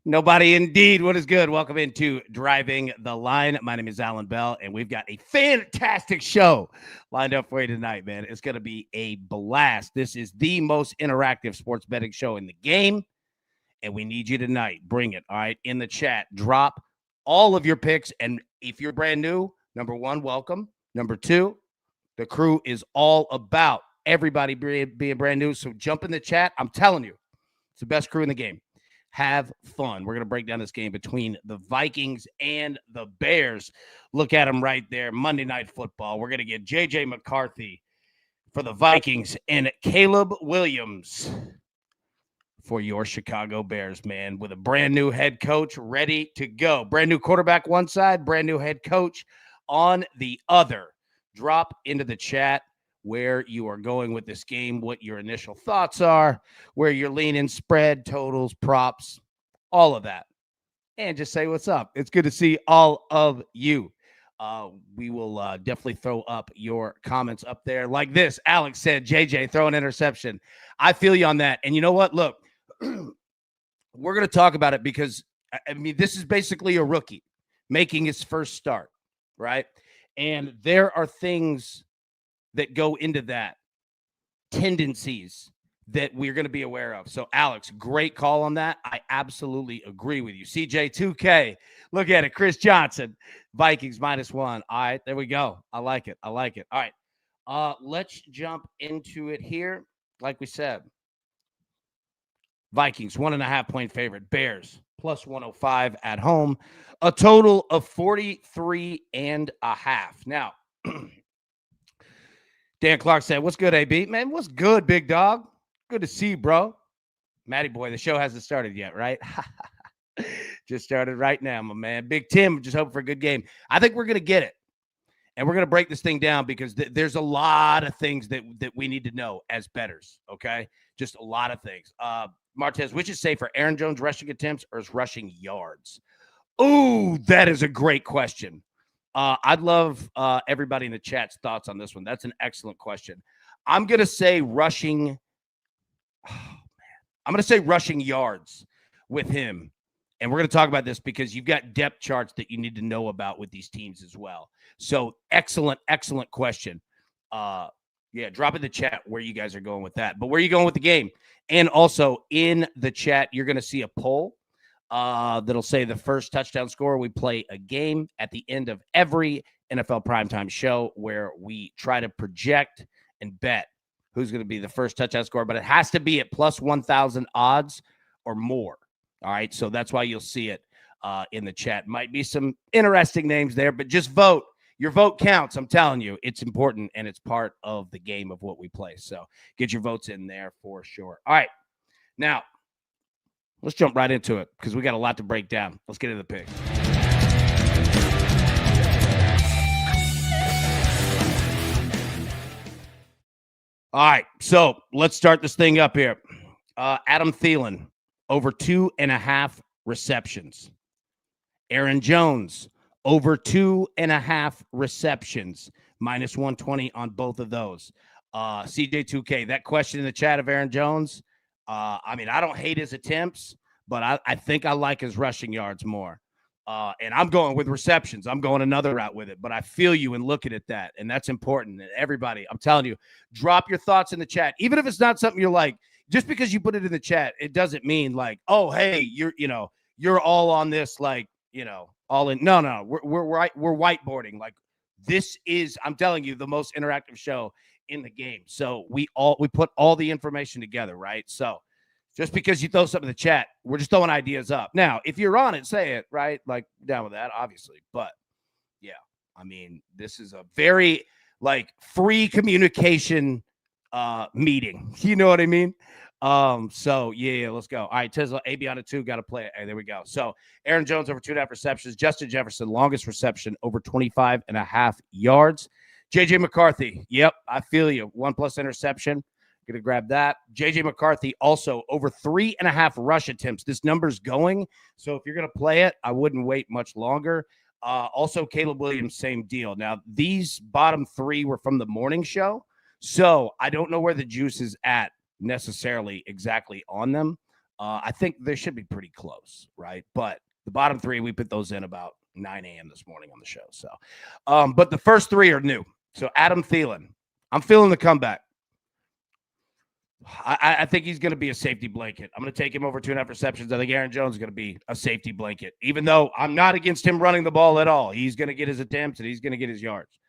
Nobody indeed. What is good? Welcome into Driving the Line. My name is Alan Bell, and we've got a fantastic show lined up for you tonight, man. It's going to be a blast. This is the most interactive sports betting show in the game, and we need you tonight. Bring it, all right? In the chat, drop all of your picks, and if you're brand new, number one, welcome. Number two, the crew is all about everybody being brand new, so jump in the chat. I'm telling you, it's the best crew in the game. Have fun. We're going to break down this game between the Vikings and the Bears. Look at them right there. Monday Night Football. We're going to get J.J. McCarthy for the Vikings and Caleb Williams for your Chicago Bears, man, with a brand new head coach ready to go. Brand new quarterback one side, brand new head coach on the other. Drop into the chat where you are going with this game, what your initial thoughts are, where you're leaning, spread, totals, props, all of that. And just say what's up. It's good to see all of you. We will definitely throw up your comments up there like this. Alex said, JJ, throw an interception. I feel you on that. And you know what? Look, we're going to talk about it because, I mean, this is basically a rookie making his first start, right? And there are things that go into that, tendencies that we're going to be aware of. So, Alex, great call on that. I absolutely agree with you. CJ2K, look at it. Chris Johnson, Vikings -1. All right, there we go. I like it. All right, let's jump into it here. Like we said, Vikings, 1.5-point favorite. Bears, +105 at home. A total of 43.5. Now, Dan Clark said, what's good, AB? Man, what's good, big dog? Good to see you, bro. Matty boy, the show hasn't started yet, right? Just started right now, my man. Big Tim, just hoping for a good game. I think we're going to get it. And we're going to break this thing down because there's a lot of things that we need to know as bettors, okay? Just a lot of things. Martez, which is safer, Aaron Jones rushing attempts or his rushing yards? Ooh, that is a great question. I'd love everybody in the chat's thoughts on this one. That's an excellent question. I'm going to say rushing. Oh, man. I'm going to say rushing yards with him. And we're going to talk about this because you've got depth charts that you need to know about with these teams as well. So excellent question. Yeah, drop in the chat where you guys are going with that. But where are you going with the game? And also in the chat, you're going to see a poll that'll say the first touchdown scorer. We play a game at the end of every NFL primetime show where we try to project and bet who's going to be the first touchdown scorer, but it has to be at +1,000 odds or more. All right, so that's why you'll see it in the chat. Might be some interesting names there, but just vote. Your vote counts. I'm telling you, it's important, and it's part of the game of what we play. So get your votes in there for sure. All right, now let's jump right into it because we got a lot to break down. Let's get into the pick. All right, so let's start this thing up here. Adam Thielen, over 2.5 receptions. Aaron Jones, over 2.5 receptions, -120 on both of those. CJ2K, that question in the chat of Aaron Jones, I mean, I don't hate his attempts, but I think I like his rushing yards more. And I'm going with receptions. I'm going another route with it, but I feel you in looking at that, and that's important. And everybody, I'm telling you, drop your thoughts in the chat. Even if it's not something you're like, just because you put it in the chat, it doesn't mean like, oh, hey, you're all on this, like, all in. No, we're whiteboarding. Like, this is, I'm telling you, the most interactive show in the game. So we put all the information together, right? So just because you throw something in the chat, we're just throwing ideas up. Now, if you're on it, say it, right? Like, down with that, obviously. But yeah, I mean, this is a very like free communication meeting. You know what I mean? So yeah, let's go. All right, Tesla, AB on a 2, got to play it. Hey, there we go. So Aaron Jones over 2.5 receptions. Justin Jefferson, longest reception, over 25.5 yards. JJ McCarthy, yep, I feel you. 1+ interception. Gonna grab that. JJ McCarthy also over 3.5 rush attempts. This number's going. So if you're gonna play it, I wouldn't wait much longer. Also, Caleb Williams, same deal. Now, these bottom 3 were from the morning show. So I don't know where the juice is at necessarily exactly on them. I think they should be pretty close, right? But the bottom three, we put those in about 9 a.m. this morning on the show. So, but the first three are new. So Adam Thielen, I'm feeling the comeback. I think he's going to be a safety blanket. I'm going to take him over 2.5 receptions. I think Aaron Jones is going to be a safety blanket, even though I'm not against him running the ball at all. He's going to get his attempts and he's going to get his yards.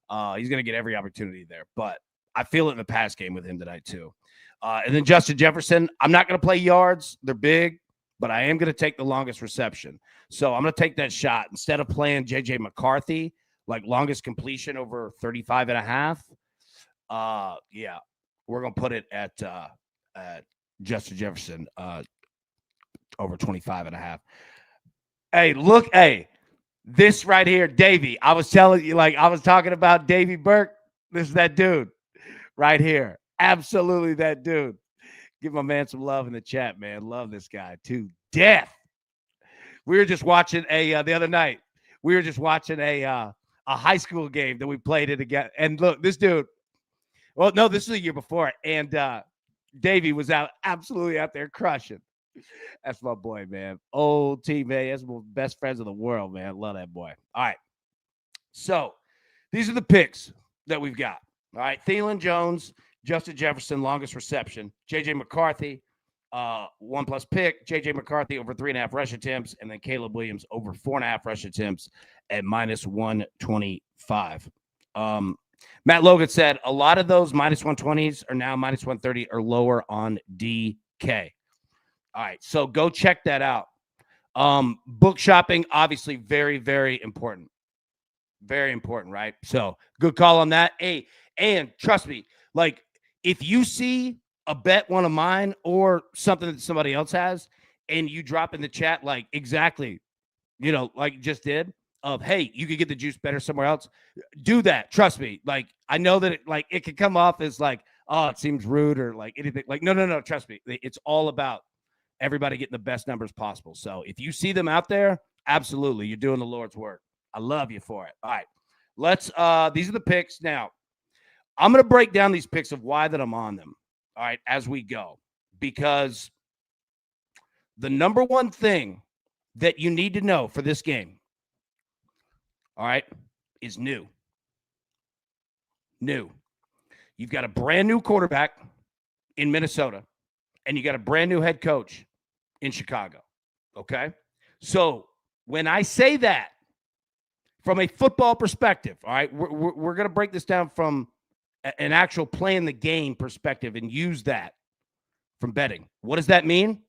He's going to get every opportunity there. But I feel it in the pass game with him tonight too. And then Justin Jefferson, I'm not going to play yards. They're big, but I am going to take the longest reception. So I'm going to take that shot. Instead of playing J.J. McCarthy, like longest completion over 35.5, yeah, we're going to put it at Justin Jefferson over 25.5. Hey, look, hey, this right here, Davey. I was telling you, like I was talking about Davey Burke. This is that dude right here. Absolutely that dude. Give my man some love in the chat, man. Love this guy to death. We were just watching the other night. We were just watching a high school game that we played it again. And look, this dude. Well, no, this is a year before, and Davey was absolutely out there crushing. That's my boy, man. Old teammate. That's one of the best friends of the world, man. Love that boy. All right. So these are the picks that we've got. All right. Thielen, Jones, Justin Jefferson, longest reception. J.J. McCarthy, 1+ pick. J.J. McCarthy over 3.5 rush attempts, and then Caleb Williams over 4.5 rush attempts at -125. Matt Logan said a lot of those -120s are now -130 or lower on DK. All right, so go check that out. Book shopping, obviously very, very important. Very important, right? So good call on that. Hey, and trust me, like if you see a bet one of mine or something that somebody else has and you drop in the chat like exactly, like you just did, of hey, you could get the juice better somewhere else, do that. Trust me. Like I know that it could come off as like, oh, it seems rude or like anything. Like no, trust me. It's all about everybody getting the best numbers possible. So if you see them out there, absolutely, you're doing the Lord's work. I love you for it. All right, let's these are the picks. Now I'm going to break down these picks of why that I'm on them, all right, as we go, because the number one thing that you need to know for this game, all right, is new. You've got a brand new quarterback in Minnesota, and you got a brand new head coach in Chicago, okay? So when I say that, from a football perspective, all right, we're going to break this down from an actual playing the game perspective and use that from betting. What does that mean?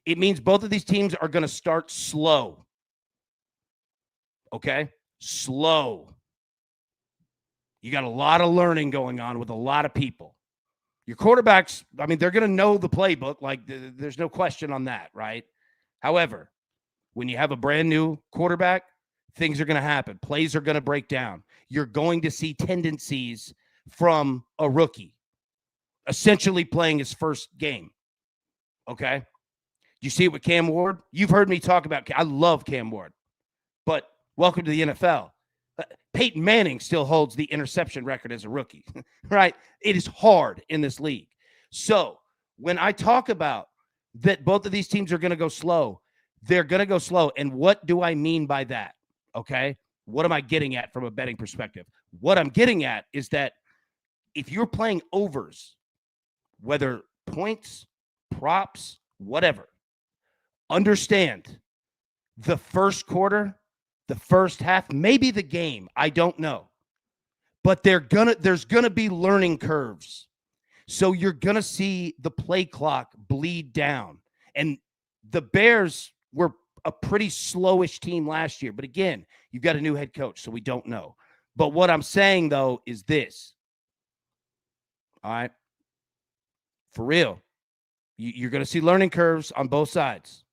It means both of these teams are going to start slow, okay? Slow. You got a lot of learning going on with a lot of people. Your quarterbacks, I mean, they're going to know the playbook. Like, there's no question on that, right? However, when you have a brand new quarterback, things are going to happen. Plays are going to break down. You're going to see tendencies from a rookie, essentially playing his first game, okay? You see it with Cam Ward? You've heard me talk about – I love Cam Ward, but welcome to the NFL. Peyton Manning still holds the interception record as a rookie, right? It is hard in this league. So when I talk about that both of these teams are going to go slow, they're going to go slow. And what do I mean by that? Okay. What am I getting at from a betting perspective? What I'm getting at is that if you're playing overs, whether points, props, whatever, understand the first quarter, the first half, maybe the game, I don't know. But there's gonna be learning curves. So you're gonna see the play clock bleed down. And the Bears were a pretty slowish team last year. But again, you've got a new head coach, so we don't know. But what I'm saying, though, is this. All right? For real. You're going to see learning curves on both sides.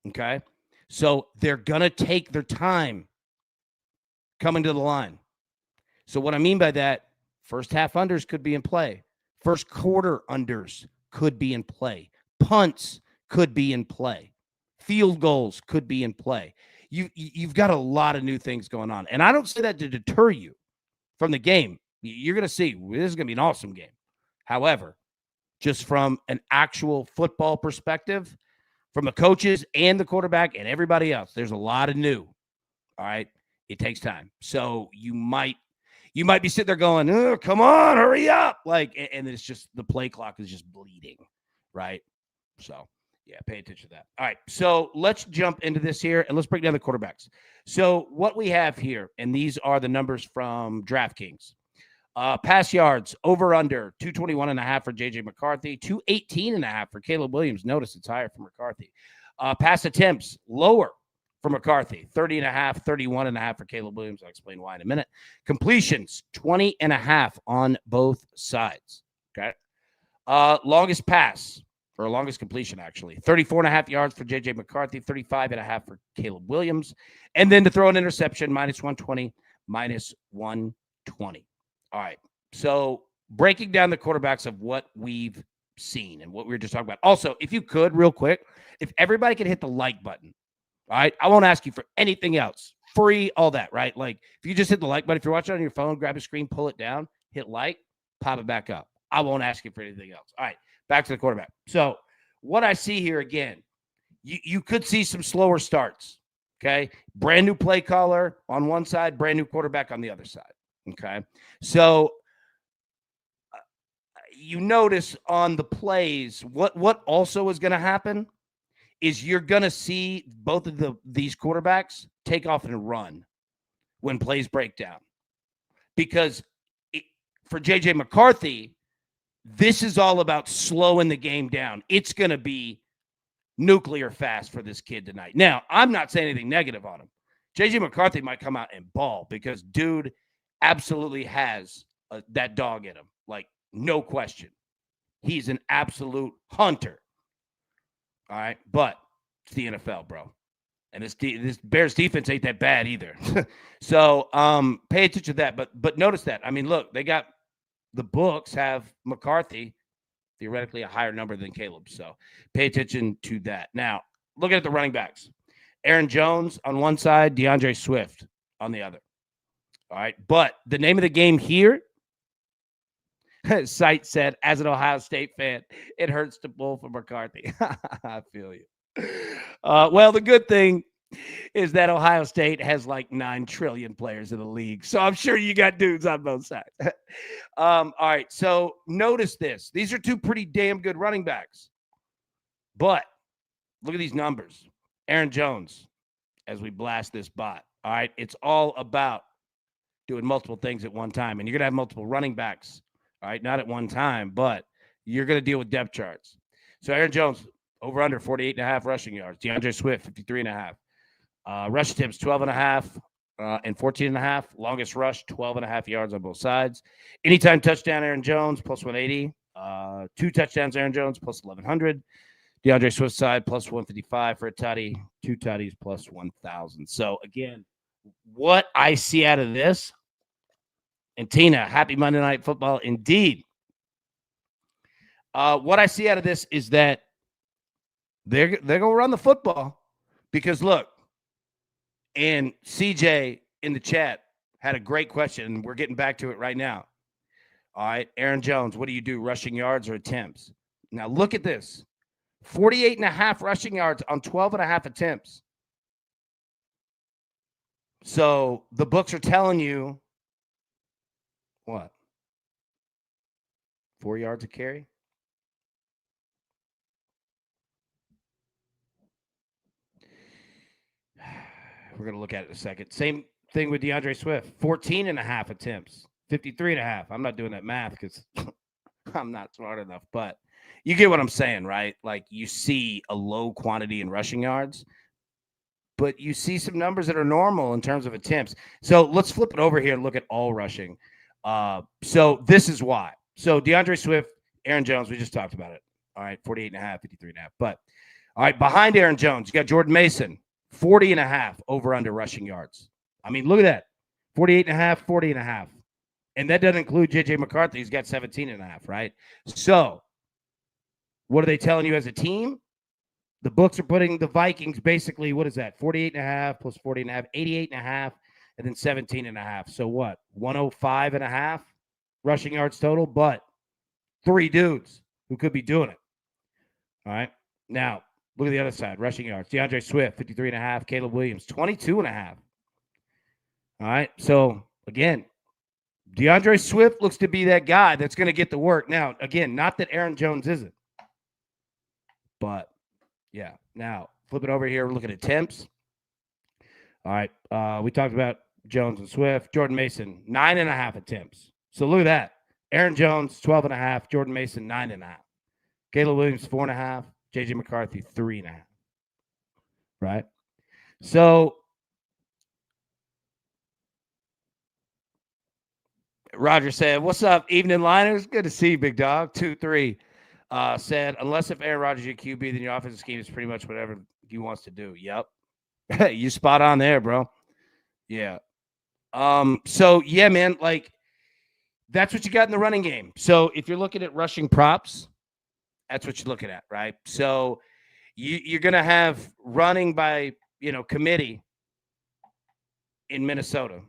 Okay? So they're going to take their time coming to the line. So what I mean by that, first half unders could be in play. First quarter unders could be in play. Punts could be in play. Field goals could be in play. You've got a lot of new things going on. And I don't say that to deter you from the game. You're going to see this is going to be an awesome game. However, just from an actual football perspective, from the coaches and the quarterback and everybody else. There's a lot of new. All right. It takes time. So you might be sitting there going, oh, come on, hurry up. Like, and it's just the play clock is just bleeding. Right. So, yeah, pay attention to that. All right. So let's jump into this here and let's break down the quarterbacks. So what we have here, and these are the numbers from DraftKings. Pass yards over under 221.5 for JJ McCarthy, 218.5 for Caleb Williams. Notice it's higher for McCarthy. Pass attempts lower for McCarthy, 30.5, 31.5 for Caleb Williams. I'll explain why in a minute. Completions 20.5 on both sides. Okay. Longest pass or longest completion, actually, 34.5 yards for JJ McCarthy, 35.5 for Caleb Williams. And then to throw an interception, minus 120, minus 120. All right. So breaking down the quarterbacks of what we've seen and what we were just talking about. Also, if you could, real quick, if everybody could hit the like button, all right, I won't ask you for anything else. Free, all that, right? Like if you just hit the like button, if you're watching on your phone, grab a screen, pull it down, hit like, pop it back up. I won't ask you for anything else. All right, back to the quarterback. So what I see here again, you could see some slower starts, okay? Brand new play caller on one side, brand new quarterback on the other side. Okay, so you notice on the plays, what also is going to happen is you're going to see both of these quarterbacks take off and run when plays break down. Because for JJ McCarthy, this is all about slowing the game down. It's going to be nuclear fast for this kid tonight. Now, I'm not saying anything negative on him. JJ McCarthy might come out and ball because dude absolutely has that dog in him. Like, no question. He's an absolute hunter. All right. But it's the NFL, bro. And this Bears defense ain't that bad either. So pay attention to that. But notice that. I mean, look, the books have McCarthy theoretically a higher number than Caleb. So pay attention to that. Now, looking at the running backs. Aaron Jones on one side, DeAndre Swift on the other. All right. But the name of the game here, Sight said, as an Ohio State fan, it hurts to pull for McCarthy. I feel you. Well, the good thing is that Ohio State has like 9 trillion players in the league. So I'm sure you got dudes on both sides. All right. So notice this. These are 2 pretty damn good running backs. But look at these numbers. Aaron Jones, as we blast this bot. All right. It's all about doing multiple things at one time. And you're going to have multiple running backs, all right, not at one time, but you're going to deal with depth charts. So Aaron Jones, over under 48.5 rushing yards. DeAndre Swift, 53.5. Rush attempts, 12.5 and 14.5. Longest rush, 12.5 yards on both sides. Anytime touchdown, Aaron Jones, plus 180. 2 touchdowns, Aaron Jones, plus 1,100. DeAndre Swift side, plus 155 for a tutty. 2 tutties, plus 1,000. So, again, what I see out of this, and Tina, happy Monday Night Football indeed. What I see out of this is that they're going to run the football because, look, and CJ in the chat had a great question, and we're getting back to it right now. All right, Aaron Jones, what do you do, rushing yards or attempts? Now, look at this. 48.5 rushing yards on 12.5 attempts. So the books are telling you what? 4 yards a carry? We're going to look at it in a second. Same thing with DeAndre Swift. 14.5 attempts. 53.5. I'm not doing that math because I'm not smart enough, but you get what I'm saying, right? Like you see a low quantity in rushing yards, but you see some numbers that are normal in terms of attempts. So let's flip it over here and look at all rushing. So this is why. So DeAndre Swift, Aaron Jones, we just talked about it. All right, 48.5, 53.5. But all right, behind Aaron Jones, you got Jordan Mason, 40.5 over under rushing yards. I mean, look at that. 48.5, 40.5. And that doesn't include JJ McCarthy. He's got 17.5, right? So what are they telling you as a team? The books are putting the Vikings basically, what is that? 48.5 plus 40.5, 88.5, and then 17.5. So what? 105.5 rushing yards total, but 3 dudes who could be doing it. All right. Now, look at the other side. Rushing yards. DeAndre Swift, 53.5. Caleb Williams, 22.5. All right. So, again, DeAndre Swift looks to be that guy that's going to get the work. Now, again, not that Aaron Jones isn't. But, yeah. Now, flip it over here. We're looking at attempts. All right. We talked about Jones and Swift. Jordan Mason, 9.5 attempts. So, look at that. Aaron Jones, 12.5. Jordan Mason, 9.5. Caleb Williams, 4.5. J.J. McCarthy, 3.5. Right? So, Roger said, "What's up, evening liners? Good to see you, big dog." 2-3 said, "Unless if Aaron Rodgers is your QB, then your offensive scheme is pretty much whatever he wants to do." Yep, you spot on there, bro. Yeah. So yeah, man, like that's what you got in the running game. So if you're looking at rushing props, that's what you're looking at, right? So you're gonna have running by committee in Minnesota.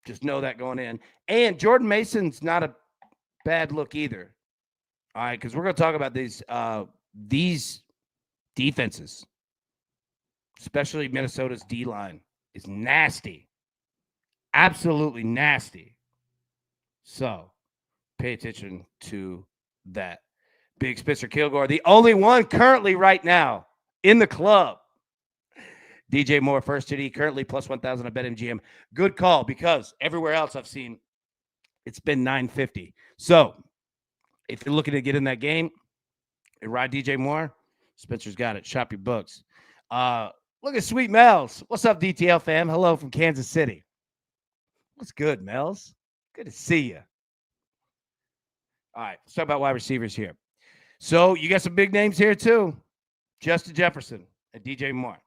Just know that going in. And Jordan Mason's not a bad look either. All right, because we're going to talk about these defenses, especially Minnesota's D line is nasty, absolutely nasty. So pay attention to that. Big Spencer Kilgore, the only one currently right now in the club. DJ Moore, first TD, currently plus 1,000 at BetMGM. Good call because everywhere else I've seen, it's been 950. So if you're looking to get in that game and ride DJ Moore, Spencer's got it. Shop your books. Look at Sweet Mel's. What's up, DTL fam? Hello from Kansas City. What's good, Mel's? Good to see you. All right, let's talk about wide receivers here. So you got some big names here too. Justin Jefferson and DJ Moore.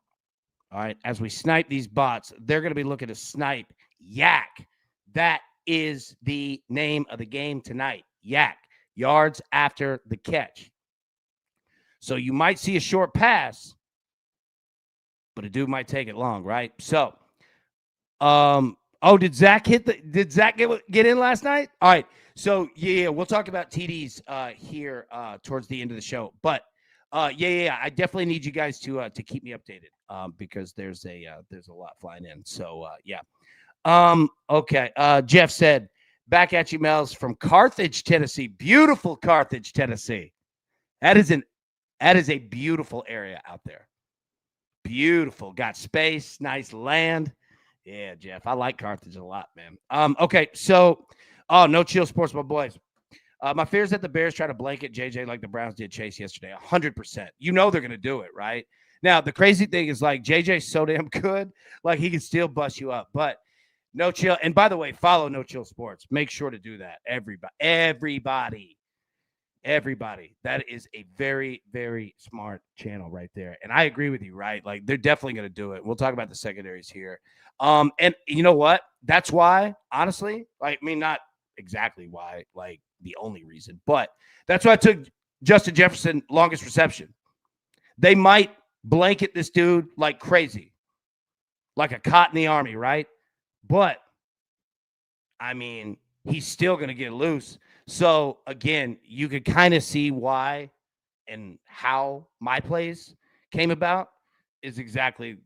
All right, as we snipe these bots, they're going to be looking to snipe Yak. That is the name of the game tonight. Yak, yards after the catch. So you might see a short pass, but a dude might take it long, right? So, did Zach get in last night? All right. So yeah, we'll talk about TDs here towards the end of the show. But yeah, I definitely need you guys to keep me updated because there's a lot flying in. So yeah. Okay. Jeff said, "Back at you, Mel's from Carthage, Tennessee. Beautiful Carthage, Tennessee. That is a beautiful area out there. Beautiful. Got space, nice land. Yeah, Jeff. I like Carthage a lot, man. Okay, so no chill sports, my boys. My fear is that the Bears try to blanket JJ like the Browns did Chase yesterday. 100%. You know they're gonna do it, right? Now, the crazy thing is like JJ's so damn good, like he can still bust you up. But no chill. And by the way, follow No Chill Sports. Make sure to do that. Everybody. That is a very, very smart channel right there. And I agree with you, right? Like they're definitely going to do it. We'll talk about the secondaries here. And you know what? That's why, honestly, like, I mean, not exactly why, like the only reason, but that's why I took Justin Jefferson longest reception. They might blanket this dude like crazy, like a cot in the army, right? But I mean, he's still going to get loose. So again, you could kind of see why and how my plays came about is exactly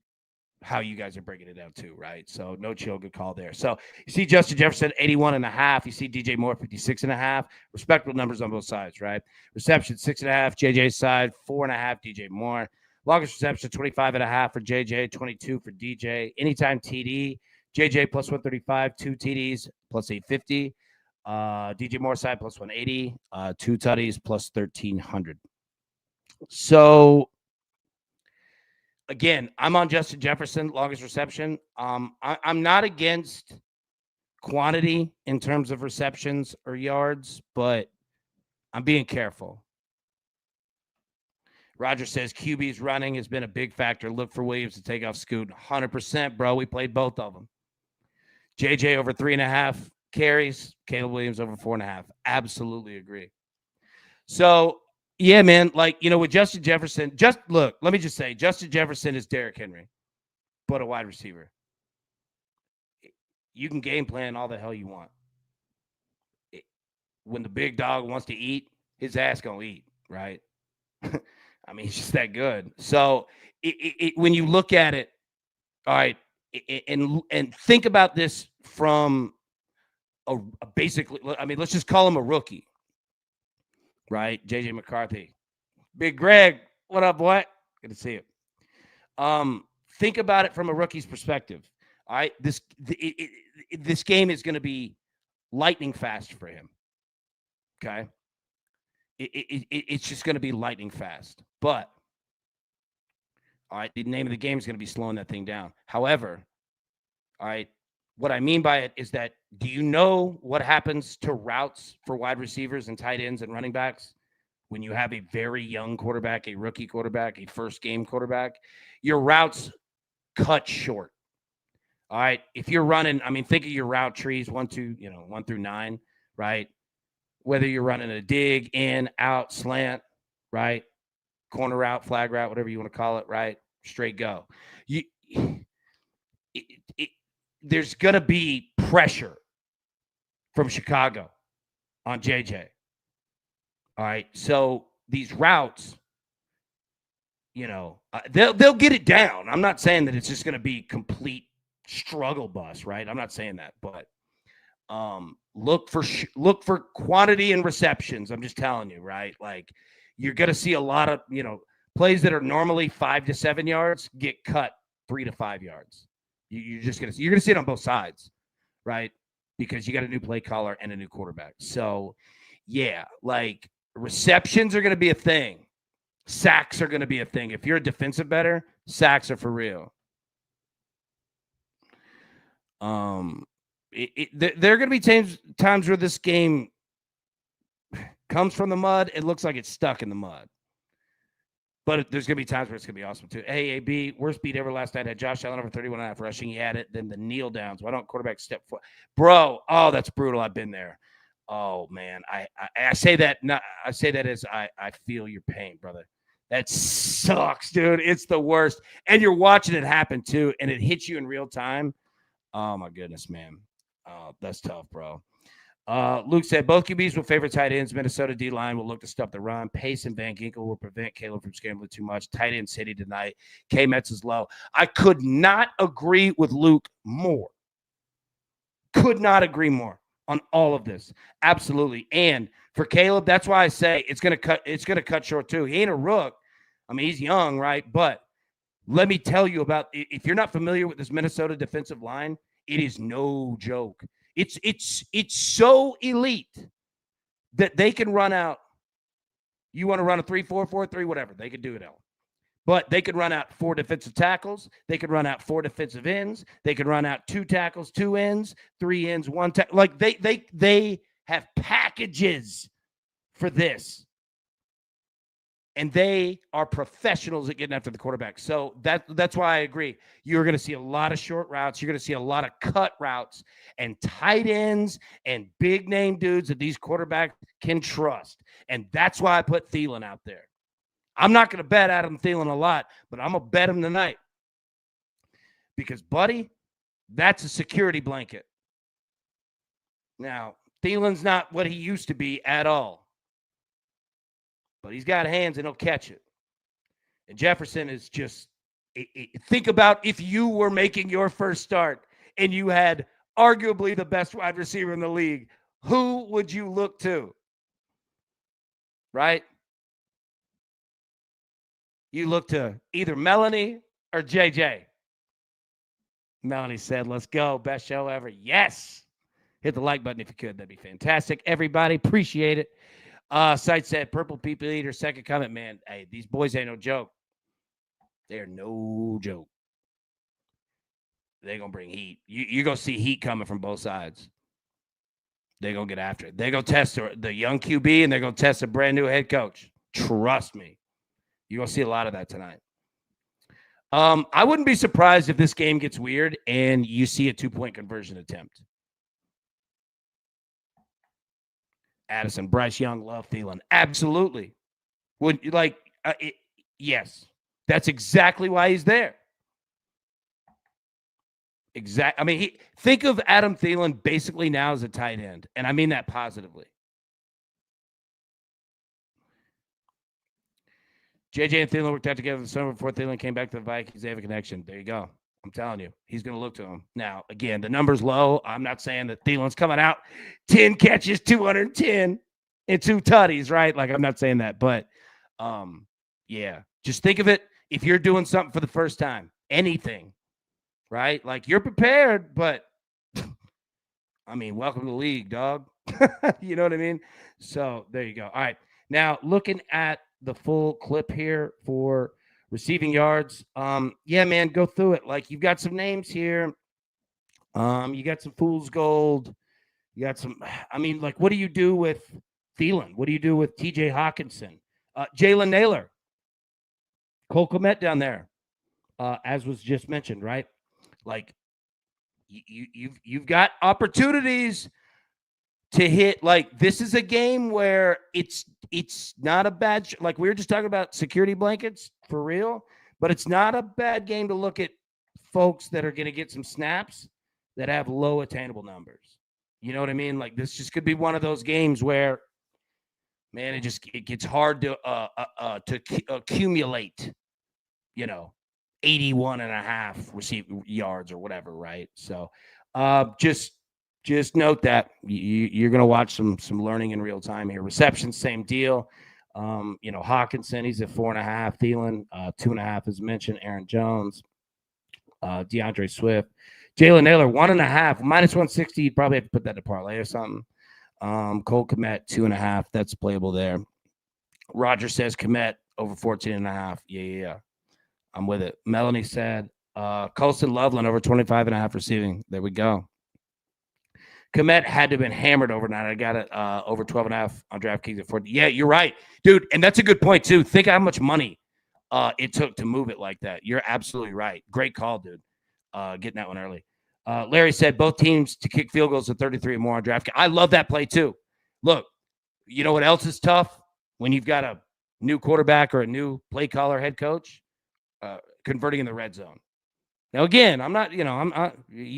how you guys are breaking it down too, right? So no chill, good call there. So you see Justin Jefferson 81.5. You see DJ Moore 56.5. Respectable numbers on both sides, right? Reception 6.5. JJ's side 4.5. DJ Moore. Longest reception 25.5 for JJ, 22 for DJ. Anytime TD. JJ plus 135, 2 TDs plus 850. DJ Moore side plus 180, 2 tutties plus 1,300. So, again, I'm on Justin Jefferson, longest reception. I'm not against quantity in terms of receptions or yards, but I'm being careful. Roger says QB's running has been a big factor. Look for Williams to take off Scoot. 100%, bro. We played both of them. JJ over 3.5 carries. Caleb Williams over 4.5. Absolutely agree. So, yeah, man, like, with Justin Jefferson, let me just say, Justin Jefferson is Derrick Henry, but a wide receiver. You can game plan all the hell you want. When the big dog wants to eat, his ass gonna eat, right? I mean, he's just that good. So when you look at it, all right, and think about this from a basically, I mean, let's just call him a rookie, right? JJ McCarthy, Big Greg, what up, boy? Good to see you. Think about it from a rookie's perspective. All right, this game is going to be lightning fast for him. Okay, it's just going to be lightning fast. But all right, the name of the game is going to be slowing that thing down. However, all right, what I mean by it is that do you know what happens to routes for wide receivers and tight ends and running backs when you have a very young quarterback, a rookie quarterback, a first game quarterback? Your routes cut short. All right. If you're running, I mean, think of your route trees 1 through 9, right? Whether you're running a dig, in, out, slant, right? Corner route, flag route, whatever you want to call it, right? Straight go. There's going to be pressure from Chicago on JJ. All right. So these routes, they'll get it down. I'm not saying that it's just going to be complete struggle bus, right? I'm not saying that, but look for quantity and receptions. I'm just telling you, right? Like you're going to see a lot of, plays that are normally 5 to 7 yards get cut 3 to 5 yards. You're going to see it on both sides, right? Because you got a new play caller and a new quarterback. So, yeah, like receptions are going to be a thing. Sacks are going to be a thing. If you're a defensive better, sacks are for real. There are going to be times where this game comes from the mud. It looks like it's stuck in the mud. But there's going to be times where it's going to be awesome, too. AAB, worst beat ever last night. Had Josh Allen over 31.5 rushing. He had it. Then the kneel downs. Why don't quarterbacks step forward? Bro, that's brutal. I've been there. Oh, man. I say that I say that as I feel your pain, brother. That sucks, dude. It's the worst. And you're watching it happen, too, and it hits you in real time. Oh, my goodness, man. Oh, that's tough, bro. Luke said both QBs will favor tight ends. Minnesota D-line will look to stop the run. Pace and Van Ginkel will prevent Caleb from scrambling too much. Tight end city tonight. K-Metz is low. I could not agree with Luke more. Could not agree more on all of this. Absolutely. And for Caleb, that's why I say it's gonna cut short too. He ain't a rook. I mean, he's young, right? But let me tell you about, if you're not familiar with this Minnesota defensive line, it is no joke. It's so elite that they can run out. You want to run a 3-4-4-3, whatever, they could do it all. But they could run out 4 defensive tackles. They could run out 4 defensive ends. They could run out 2 tackles, 2 ends, 3 ends, 1 tackle. Like they have packages for this. And they are professionals at getting after the quarterback. So that's why I agree. You're going to see a lot of short routes. You're going to see a lot of cut routes and tight ends and big name dudes that these quarterbacks can trust. And that's why I put Thielen out there. I'm not going to bet Adam Thielen a lot, but I'm going to bet him tonight. Because, buddy, that's a security blanket. Now, Thielen's not what he used to be at all. But he's got hands and he'll catch it. And Jefferson is just, think about if you were making your first start and you had arguably the best wide receiver in the league, who would you look to? Right? You look to either Melanie or JJ. Melanie said, let's go. Best show ever. Yes. Hit the like button if you could. That'd be fantastic. Everybody, appreciate it. Site said, Purple People Eater, second comment, man. Hey, these boys ain't no joke. They're no joke. They're going to bring heat. You're going to see heat coming from both sides. They're going to get after it. They're going to test the young QB, and they're going to test a brand new head coach. Trust me. You're going to see a lot of that tonight. I wouldn't be surprised if this game gets weird and you see a 2-point conversion attempt. Addison, Bryce Young, love Thielen. Absolutely. Yes. That's exactly why he's there. I mean, think of Adam Thielen basically now as a tight end, and I mean that positively. JJ and Thielen worked out together the summer before Thielen came back to the Vikings. They have a connection. There you go. I'm telling you, he's going to look to him. Now, again, the number's low. I'm not saying that Thielen's coming out 10 catches, 210, and 2 tutties, right? Like, I'm not saying that. But, yeah, just think of it. If you're doing something for the first time, anything, right? Like, you're prepared, but, I mean, welcome to the league, dog. You know what I mean? So, there you go. All right. Now, looking at the full clip here for receiving yards. Yeah, man, go through it. Like, you've got some names here. You got some fool's gold. You got some, I mean, like, what do you do with Thielen? What do you do with TJ Hawkinson? Jalen Naylor, Cole Kmet down there, as was just mentioned, right? Like, you've got opportunities to hit. Like, this is a game where it's not a bad, like we were just talking about security blankets for real, but it's not a bad game to look at folks that are going to get some snaps that have low attainable numbers. You know what I mean? Like, this just could be one of those games where, man, it gets hard to accumulate, 81.5 receive yards or whatever, right? So, just note that you're going to watch some learning in real time here. Reception, same deal. Hawkinson, he's at 4.5. Thielen, 2.5 as mentioned. Aaron Jones, DeAndre Swift, Jalen Naylor, 1.5, minus 160. You'd probably have to put that to parlay or something. Cole Kmet, 2.5. That's playable there. Roger says Kmet over 14.5. Yeah. I'm with it. Melanie said Colston Loveland over 25.5 receiving. There we go. Kmet had to have been hammered overnight. I got it over 12.5 on DraftKings at 40. Yeah, you're right, dude. And that's a good point, too. Think how much money it took to move it like that. You're absolutely right. Great call, dude. Getting that one early. Larry said both teams to kick field goals at 33 or more on DraftKings. I love that play, too. Look, you know what else is tough? When you've got a new quarterback or a new play caller head coach converting in the red zone. Now, again, I'm not, you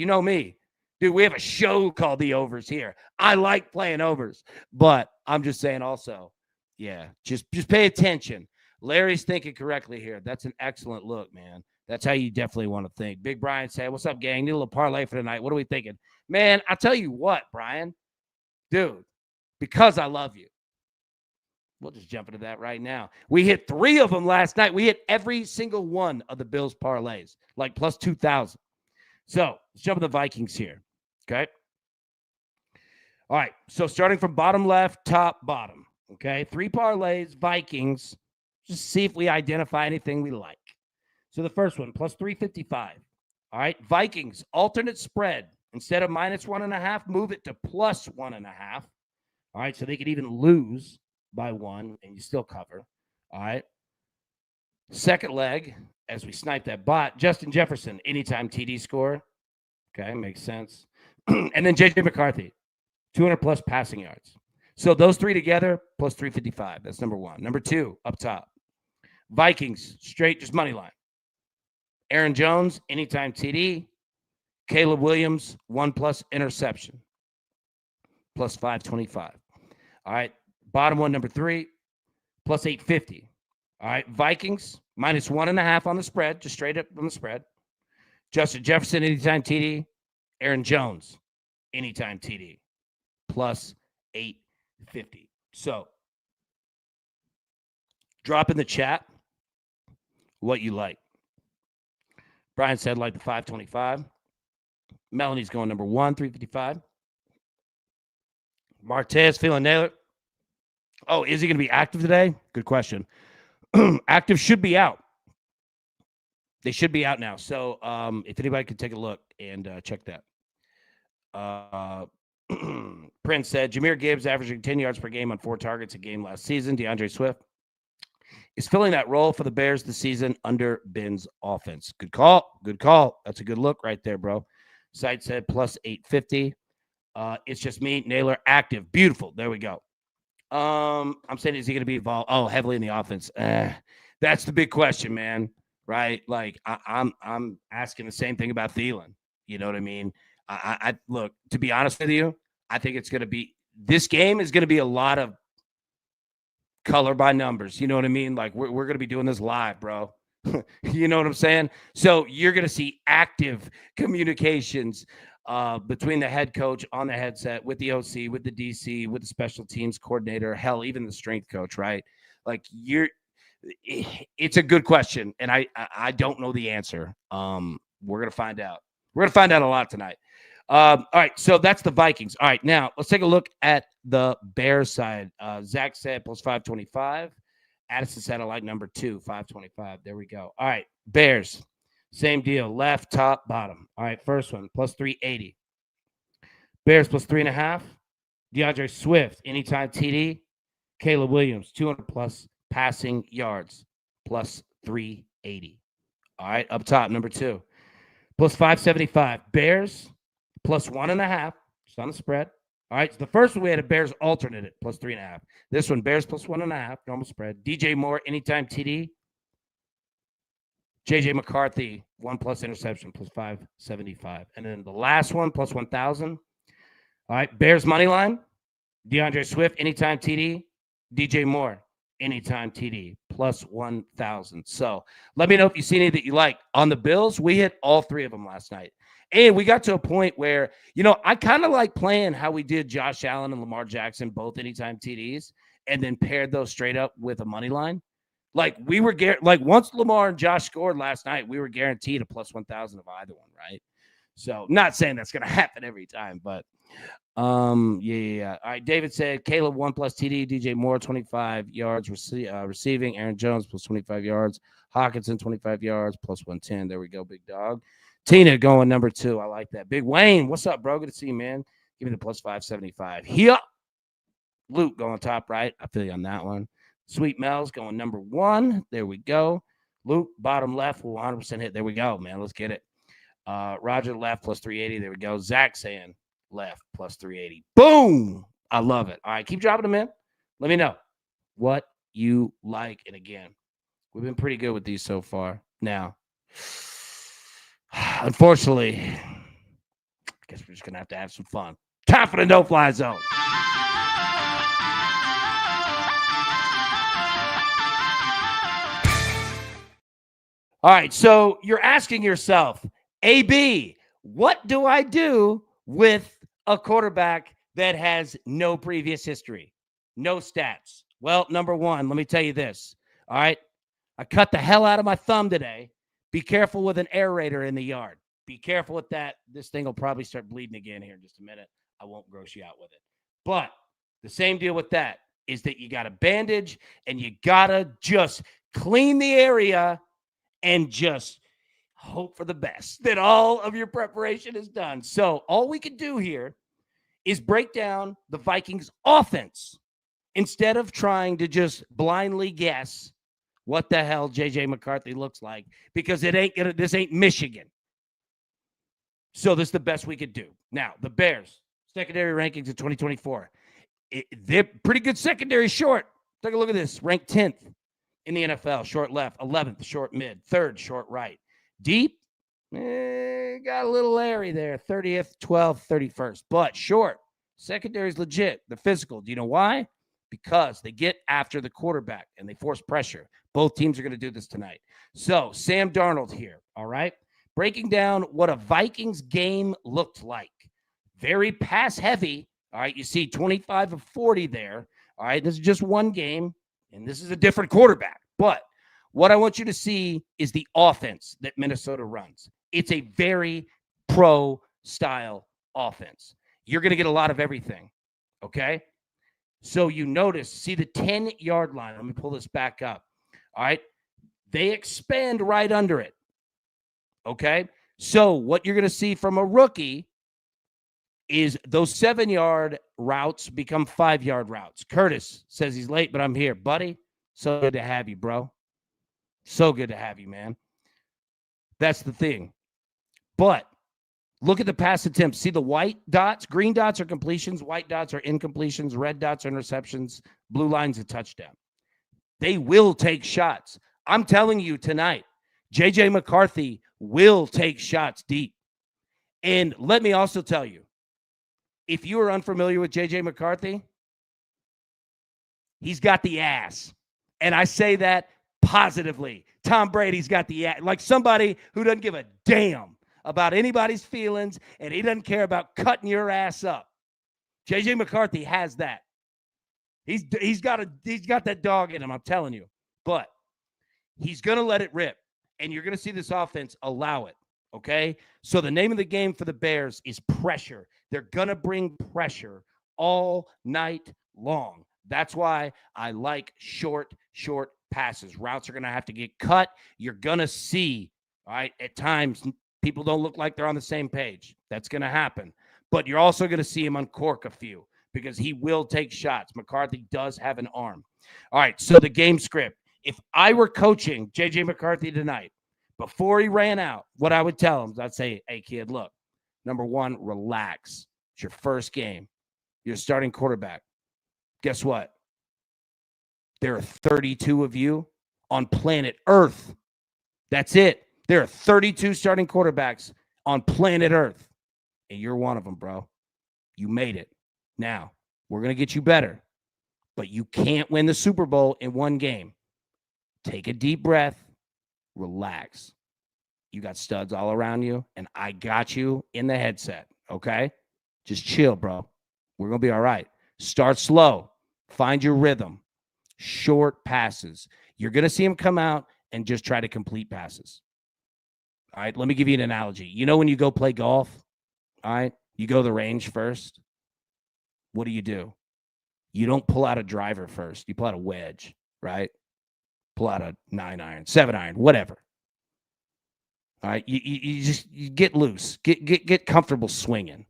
know me. Dude, we have a show called The Overs here. I like playing overs, but I'm just saying also, yeah, just pay attention. Larry's thinking correctly here. That's an excellent look, man. That's how you definitely want to think. Big Brian said, what's up, gang? Need a little parlay for tonight. What are we thinking? Man, I'll tell you what, Brian. Dude, because I love you. We'll just jump into that right now. We hit 3 of them last night. We hit every single one of the Bills parlays, like plus 2,000. So let's jump into the Vikings here. Okay. All right. So starting from bottom left, top, bottom. Okay. 3 parlays, Vikings. Just see if we identify anything we like. So the first one, plus 355. All right. Vikings, alternate spread. Instead of minus 1.5, move it to plus 1.5. All right. So they could even lose by 1 and you still cover. All right. Second leg, as we snipe that bot, Justin Jefferson, anytime TD score. Okay. Makes sense. And then JJ McCarthy, 200 plus passing yards. So those 3 together, plus 355. That's number 1. Number 2, up top. Vikings, straight, just money line. Aaron Jones, anytime TD. Caleb Williams, 1+ interception. Plus 525. All right. Bottom one, number 3, plus 850. All right. Vikings, minus 1.5 on the spread, just straight up on the spread. Justin Jefferson, anytime TD. Aaron Jones, anytime TD, plus 850. So, drop in the chat what you like. Brian said like the 525. Melanie's going number 1, 355. Martez feeling Naylor. Oh, is he going to be active today? Good question. Active should be out. They should be out now. So if anybody could take a look and check that. Prince said, Jahmyr Gibbs averaging 10 yards per game on 4 targets a game last season. DeAndre Swift is filling that role for the Bears this season under Ben's offense. Good call. Good call. That's a good look right there, bro. Site said plus 850. It's just me, Naylor, active. Beautiful. There we go. I'm saying, is he going to be involved? Oh, heavily in the offense. That's the big question, man. Right? Like I'm asking the same thing about Thielen. You know what I mean? I look, to be honest with you, I think it's going to be, this game is going to be a lot of color by numbers. You know what I mean? Like we're going to be doing this live, bro. You know what I'm saying? So you're going to see active communications between the head coach on the headset, with the OC, with the DC, with the special teams coordinator, hell, even the strength coach, right? Like it's a good question, and I don't know the answer. We're going to find out. We're going to find out a lot tonight. All right, so that's the Vikings. All right, now let's take a look at the Bears side. Zach said plus 525. Addison said I like number 2, 525. There we go. All right, Bears, same deal. Left, top, bottom. All right, first one, plus 380. Bears plus 3.5. DeAndre Swift, anytime TD. Caleb Williams, 200 plus passing yards, plus 380. All right, up top, number 2, plus 575. Bears plus 1.5. Just on the spread. All right, so the first one we had a Bears alternate at plus 3.5. This one, Bears plus 1.5, normal spread. DJ Moore, anytime TD. JJ McCarthy, 1+ interception, plus 575. And then the last one, plus 1,000. All right, Bears money line. DeAndre Swift, anytime TD. DJ Moore, anytime TD, plus 1,000. So let me know if you see any that you like. On the Bills, we hit all 3 of them last night. And we got to a point where, I kind of like playing how we did Josh Allen and Lamar Jackson, both anytime TDs, and then paired those straight up with a money line. Like we were once Lamar and Josh scored last night, we were guaranteed a plus 1,000 of either one, right? So not saying that's going to happen every time, but yeah. All right, David said Caleb 1+ TD, DJ Moore 25 yards receiving, Aaron Jones plus 25 yards, Hawkinson 25 yards plus 110. There we go, big dog. Tina going number 2. I like that. Big Wayne, what's up, bro? Good to see you, man. Give me the plus 575. Here. Luke going top right. I feel you on that one. Sweet Mel's going number 1. There we go. Luke, bottom left, will 100% hit. There we go, man. Let's get it. Roger left plus 380. There we go. Zach saying left plus 380. Boom. I love it. All right, keep dropping them in. Let me know what you like. And again, we've been pretty good with these so far. Now, unfortunately, I guess we're just going to have some fun. Time for the no-fly zone. All right, so you're asking yourself, AB, what do I do with a quarterback that has no previous history, no stats? Well, number 1, let me tell you this. All right, I cut the hell out of my thumb today. Be careful with an aerator in the yard. Be careful with that. This thing will probably start bleeding again here in just a minute. I won't gross you out with it. But the same deal with that is that you got to bandage and you got to just clean the area and just hope for the best that all of your preparation is done. So all we can do here is break down the Vikings offense instead of trying to just blindly guess what the hell JJ McCarthy looks like, because this ain't Michigan. So this is the best we could do. Now, the Bears secondary rankings in 2024. They're pretty good secondary short. Take a look at this. Ranked 10th in the NFL. Short left. 11th, short mid. 3rd, short right. Deep, got a little airy there. 30th, 12th, 31st. But short. Secondary is legit. They're physical. Do you know why? Because they get after the quarterback and they force pressure. Both teams are going to do this tonight. So, Sam Darnold here, all right? Breaking down what a Vikings game looked like. Very pass heavy. All right, you see 25 of 40 there. All right, this is just one game, and this is a different quarterback. But what I want you to see is the offense that Minnesota runs. It's a very pro-style offense. You're going to get a lot of everything, okay? So you notice, see the 10-yard line. Let me pull this back up. All right, they expand right under it, okay? So what you're going to see from a rookie is those 7-yard routes become 5-yard routes. Curtis says he's late, but I'm here. Buddy, so good to have you, bro. So good to have you, man. That's the thing. But look at the pass attempts. See the white dots? Green dots are completions. White dots are incompletions. Red dots are interceptions. Blue line's a touchdown. They will take shots. I'm telling you tonight, J.J. McCarthy will take shots deep. And let me also tell you, if you are unfamiliar with J.J. McCarthy, He's got the ass. And I say that positively. Tom Brady's got the ass. Like somebody who doesn't give a damn about anybody's feelings, and he doesn't care about cutting your ass up. J.J. McCarthy has that. He's got that dog in him, I'm telling you. But he's going to let it rip, and you're going to see this offense allow it, okay? So the name of the game for the Bears is pressure. They're going to bring pressure all night long. That's why I like short passes. Routes are going to have to get cut. You're going to see, all right, at times people don't look like they're on the same page. That's going to happen. But you're also going to see him uncork a few because he will take shots. McCarthy does have an arm. All right, so the game script. If I were coaching J.J. McCarthy tonight, before he ran out, what I would tell him, I'd say, hey, kid, look, number one, relax. It's your first game. You're a starting quarterback. Guess what? There are 32 of you on planet Earth. That's it. There are 32 starting quarterbacks on planet Earth. And you're one of them, bro. You made it. Now, we're going to get you better. But you can't win the Super Bowl in one game. Take a deep breath. Relax. You got studs all around you, and I got you in the headset, okay? Just chill, bro. We're going to be all right. Start slow. Find your rhythm. Short passes. You're going to see him come out and just try to complete passes. All right, let me give you an analogy. You know when you go play golf, all right, you go to the range first. What do? You don't pull out a driver first. You pull out a wedge, right? Pull out a 9-iron, 7-iron, whatever. All right, you get loose. Get comfortable swinging,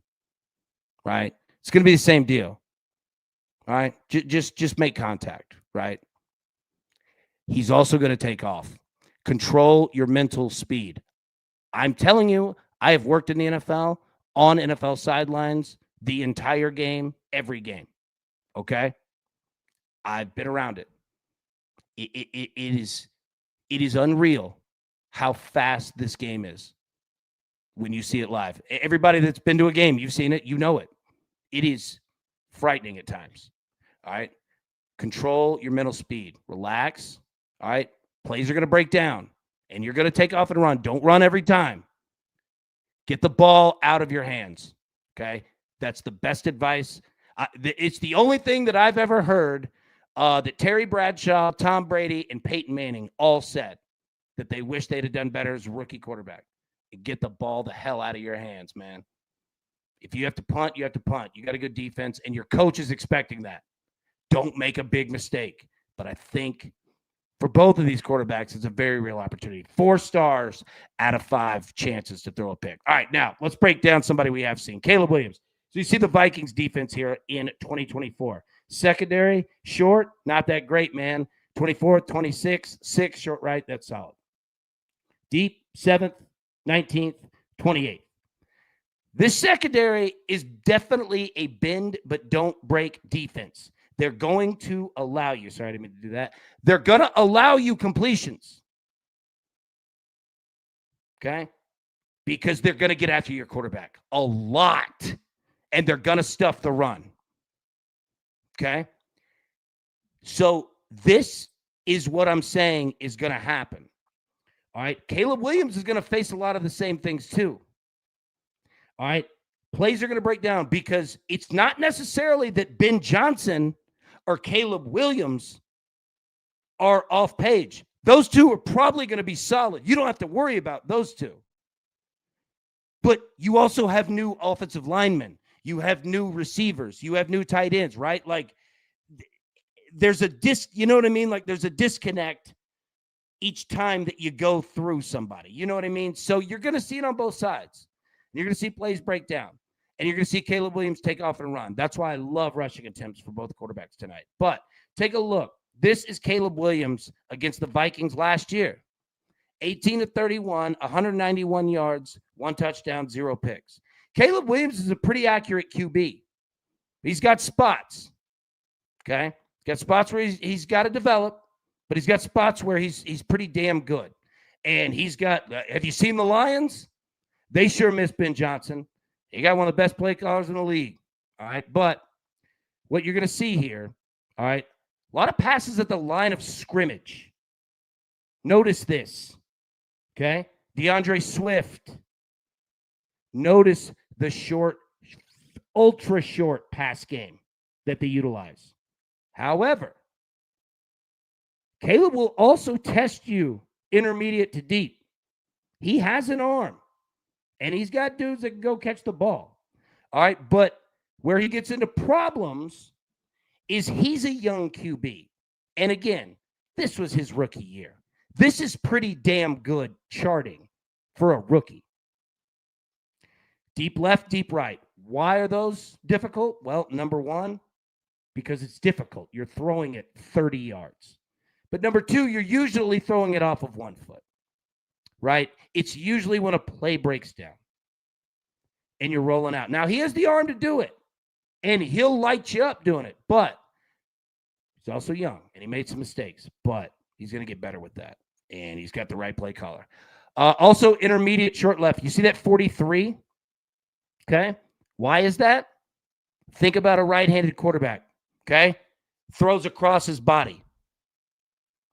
right? It's going to be the same deal. All right, just make contact, right? He's also going to take off. Control your mental speed. I'm telling you, I have worked in the NFL, on NFL sidelines, the entire game, every game, okay? I've been around it. It is unreal how fast this game is when you see it live. Everybody that's been to a game, you've seen it, you know it. It is frightening at times. All right. Control your mental speed. Relax. All right. Plays are going to break down and you're going to take off and run. Don't run every time. Get the ball out of your hands. Okay. That's the best advice. It's the only thing that I've ever heard that Terry Bradshaw, Tom Brady, and Peyton Manning all said that they wish they'd have done better as a rookie quarterback. And get the ball the hell out of your hands, man. If you have to punt, you have to punt. You got a good defense, and your coach is expecting that. Don't make a big mistake. But I think for both of these quarterbacks, it's a very real opportunity. 4 stars out of 5 chances to throw a pick. All right, now let's break down somebody we have seen. Caleb Williams. So you see the Vikings defense here in 2024. Secondary, short, not that great, man. 24th, 26th, 6 short right, that's solid. Deep, 7th, 19th, 28th. This secondary is definitely a bend but don't break defense. They're going to allow you. Sorry, I didn't mean to do that. They're going to allow you completions. Okay? Because they're going to get after your quarterback a lot. And they're going to stuff the run. Okay? So this is what I'm saying is going to happen. All right? Caleb Williams is going to face a lot of the same things too. All right? Plays are going to break down because it's not necessarily that Ben Johnson or Caleb Williams are off page. Those two are probably going to be solid. You don't have to worry about those two. But you also have new offensive linemen. You have new receivers. You have new tight ends, right? Like there's a you know what I mean? Like there's a disconnect each time that you go through somebody. You know what I mean? So you're going to see it on both sides. You're going to see plays break down. And you're going to see Caleb Williams take off and run. That's why I love rushing attempts for both quarterbacks tonight. But take a look. This is Caleb Williams against the Vikings last year. 18-31, 191 yards, 1 touchdown, 0 picks. Caleb Williams is a pretty accurate QB. He's got spots. Okay? He's got spots where he's got to develop, but he's got spots where he's pretty damn good. And he's got, have you seen the Lions? They sure miss Ben Johnson. He got one of the best play callers in the league. All right. But what you're going to see here, all right, A lot of passes at the line of scrimmage. Notice this, okay? DeAndre Swift. Notice the short, ultra short pass game that they utilize. However, Caleb will also test you intermediate to deep. He has an arm, and he's got dudes that can go catch the ball. All right, but where he gets into problems is he's a young QB. And again, this was his rookie year. This is pretty damn good charting for a rookie. Deep left, deep right. Why are those difficult? Well, number one, because it's difficult. You're throwing it 30 yards. But number two, you're usually throwing it off of 1 foot, right? It's usually when a play breaks down and you're rolling out. Now, he has the arm to do it, and he'll light you up doing it, but he's also young, and he made some mistakes, but he's going to get better with that, and he's got the right play caller. Also, intermediate short left. You see that 43? Okay? Why is that? Think about a right-handed quarterback, okay? Throws across his body.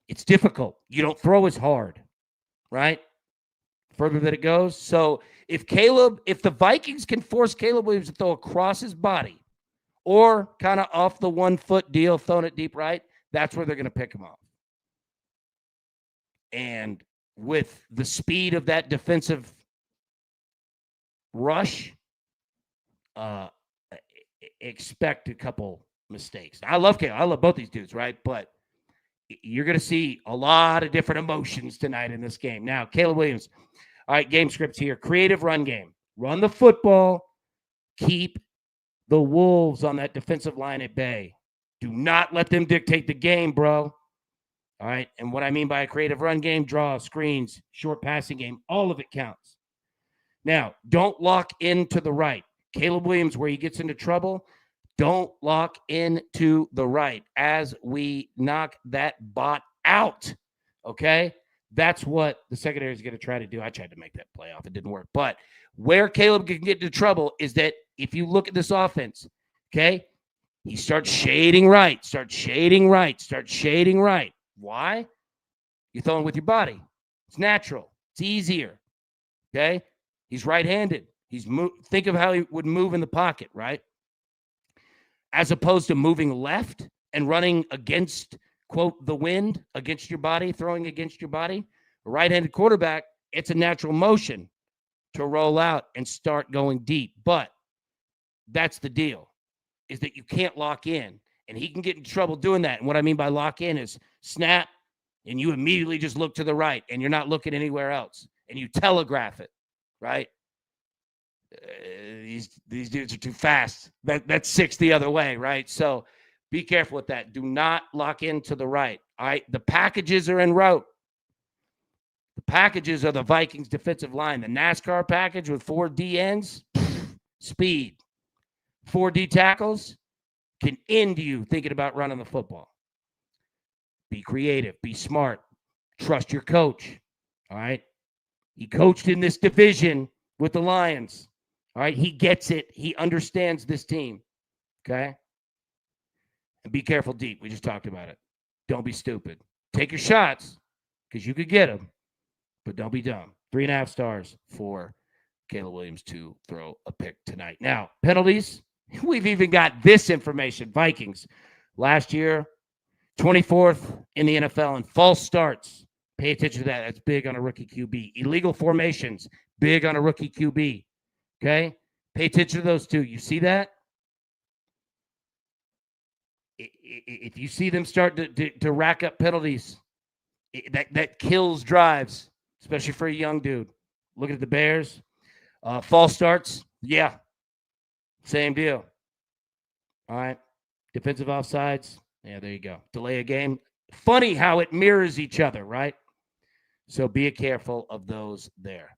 It's difficult. You don't throw as hard, right? Further that it goes. So if the Vikings can force Caleb Williams to throw across his body or kind of off the 1 foot deal, throwing it deep right, that's where they're going to pick him off. And with the speed of that defensive rush, expect a couple mistakes. I love Caleb. I love both these dudes, right? But you're going to see a lot of different emotions tonight in this game. Now, Caleb Williams. All right, game scripts here. Creative run game. Run the football. Keep the Wolves on that defensive line at bay. Do not let them dictate the game, bro. All right, and what I mean by a creative run game, draw, screens, short passing game, all of it counts. Now, don't lock into the right. Caleb Williams, where he gets into trouble, don't lock into the right as we knock that bot out, okay? That's what the secondary is going to try to do. I tried to make that play off. It didn't work. But where Caleb can get into trouble is that if you look at this offense, okay, he starts shading right. Why? You're throwing with your body. It's natural. It's easier, okay? He's right-handed. Think of how he would move in the pocket, right? As opposed to moving left and running against, quote, the wind, against your body, throwing against your body. A right-handed quarterback, it's a natural motion to roll out and start going deep. But that's the deal, is that you can't lock in. And he can get in trouble doing that. And what I mean by lock in is snap, and you immediately just look to the right, and you're not looking anywhere else. And you telegraph it, right? These dudes are too fast. That's 6 the other way, right? So be careful with that. Do not lock into the right. All right. The packages are en route. The packages are the Vikings defensive line. The NASCAR package with 4 DNs, speed. 4 D tackles can end you thinking about running the football. Be creative. Be smart. Trust your coach. All right. He coached in this division with the Lions. All right, he gets it. He understands this team, okay? And be careful deep. We just talked about it. Don't be stupid. Take your shots because you could get them, but don't be dumb. 3.5 stars for Caleb Williams to throw a pick tonight. Now, penalties. We've even got this information. Vikings, last year, 24th in the NFL in false starts. Pay attention to that. That's big on a rookie QB. Illegal formations, big on a rookie QB. Okay? Pay attention to those two. You see that? If you see them start to rack up penalties, that kills drives, especially for a young dude. Look at the Bears. False starts, yeah. Same deal. All right. Defensive offsides. Yeah, there you go. Delay a game. Funny how it mirrors each other, right? So be careful of those there.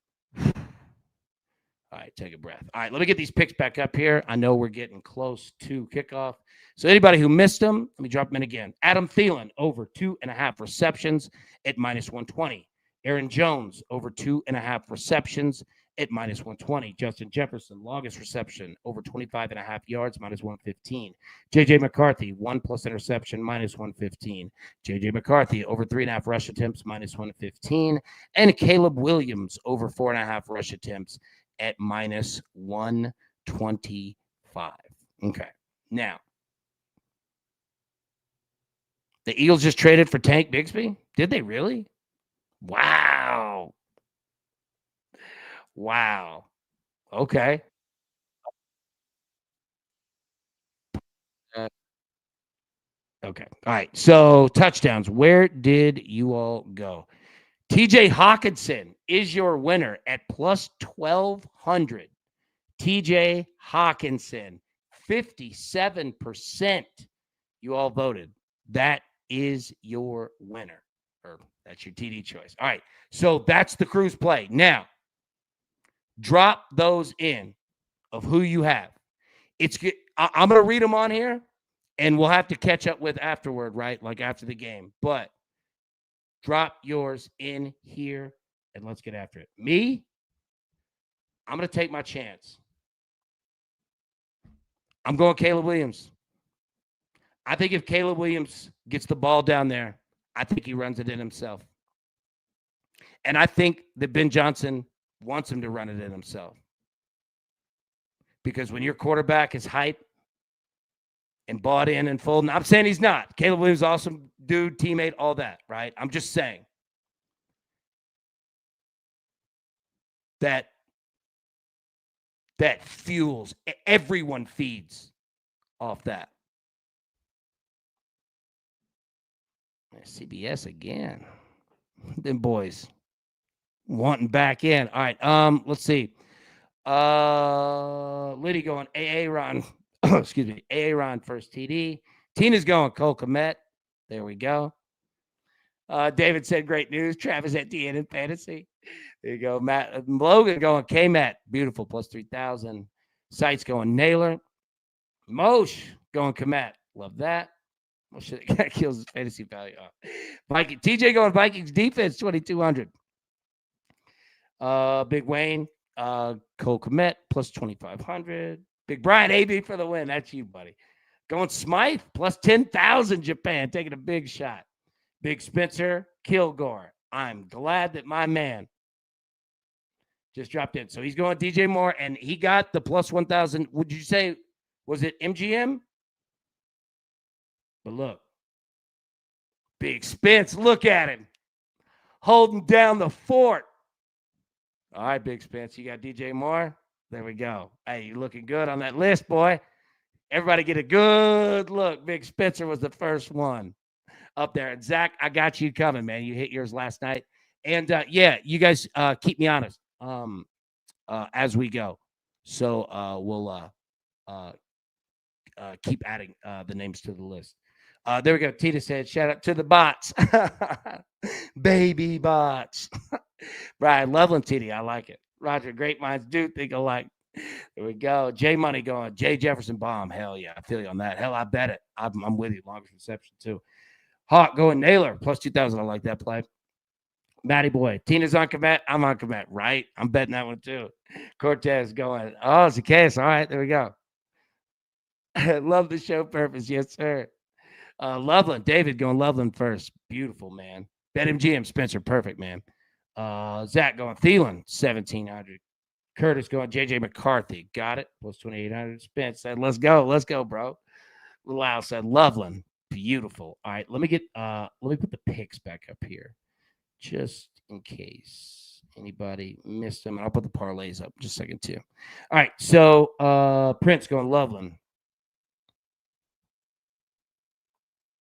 All right, take a breath. All right, let me get these picks back up here. I know we're getting close to kickoff. So anybody who missed them, let me drop them in again. Adam Thielen, over 2.5 receptions at -120. Aaron Jones over 2.5 receptions at minus 120. Justin Jefferson, longest reception over 25.5 yards, minus 115. JJ McCarthy, 1+ interception, minus 115. JJ McCarthy over 3.5 rush attempts, minus 115. And Caleb Williams over 4.5 rush attempts at minus 125. Okay. Now, the Eagles just traded for Tank Bigsby? Did they really? Wow. Wow. Okay. Uh, okay. All right. So touchdowns. Where did you all go? TJ Hawkinson is your winner at plus 1,200. TJ Hawkinson, 57%. You all voted. That is your winner. Or that's your TD choice. All right. So that's the cruise play. Now, drop those in of who you have. It's good. I'm going to read them on here, and we'll have to catch up with afterward, right? Like after the game. But drop yours in here, and let's get after it. Me, I'm going to take my chance. I'm going Caleb Williams. I think if Caleb Williams gets the ball down there, I think he runs it in himself. And I think that Ben Johnson wants him to run it in himself. Because when your quarterback is hyped and bought in and full, I'm saying he's not. Caleb Williams, awesome dude, teammate, all that, right? I'm just saying that fuels, everyone feeds off that. CBS again. Them boys wanting back in. All right. Let's see. Liddy going AA Ron. Excuse me. AA Ron first TD. Tina's going Cole Kmet. There we go. David said great news. Travis at the end in fantasy. There you go. Matt Logan going K-Matt. Beautiful. Plus 3,000. Sites going Naylor. Moshe going Kmet. Love that. Well, shit, that kills his fantasy value. Viking TJ going Vikings defense 2,200. Big Wayne, Cole Kmet plus 2,500. Big Brian AB for the win. That's you, buddy. Going Smythe plus 10,000. Japan taking a big shot. Big Spencer Kilgore. I'm glad that my man just dropped in. So he's going DJ Moore, and he got the plus 1,000. Would you say, was it MGM? But look, Big Spence, look at him. Holding down the fort. All right, Big Spence, you got DJ Moore? There we go. Hey, you're looking good on that list, boy. Everybody get a good look. Big Spencer was the first one up there. And Zach, I got you coming, man. You hit yours last night. And, yeah, you guys keep me honest as we go. So we'll keep adding the names to the list. There we go. Tita said, shout out to the bots. Baby bots. Brian Loveland, TD. I like it. Roger, great minds do think alike. There we go. J Money going. J Jefferson bomb. Hell yeah. I feel you on that. Hell, I bet it. I'm with you. Longest reception, too. Hawk going Naylor. Plus 2,000. I like that play. Matty boy. Tina's on Komet. I'm on Komet, right? I'm betting that one, too. Cortez going. Oh, it's the case. All right. There we go. Love the show purpose. Yes, sir. Loveland, David going Loveland first. Beautiful, man. BetMGM, Spencer, perfect, man. Zach going Thielen, 1,700. Curtis going JJ McCarthy. Got it. Plus 2,800. Spence said, let's go, bro. Lau said Loveland. Beautiful. All right, let me put the picks back up here. Just in case anybody missed them. And I'll put the parlays up just a second, too. All right, so Prince going Loveland.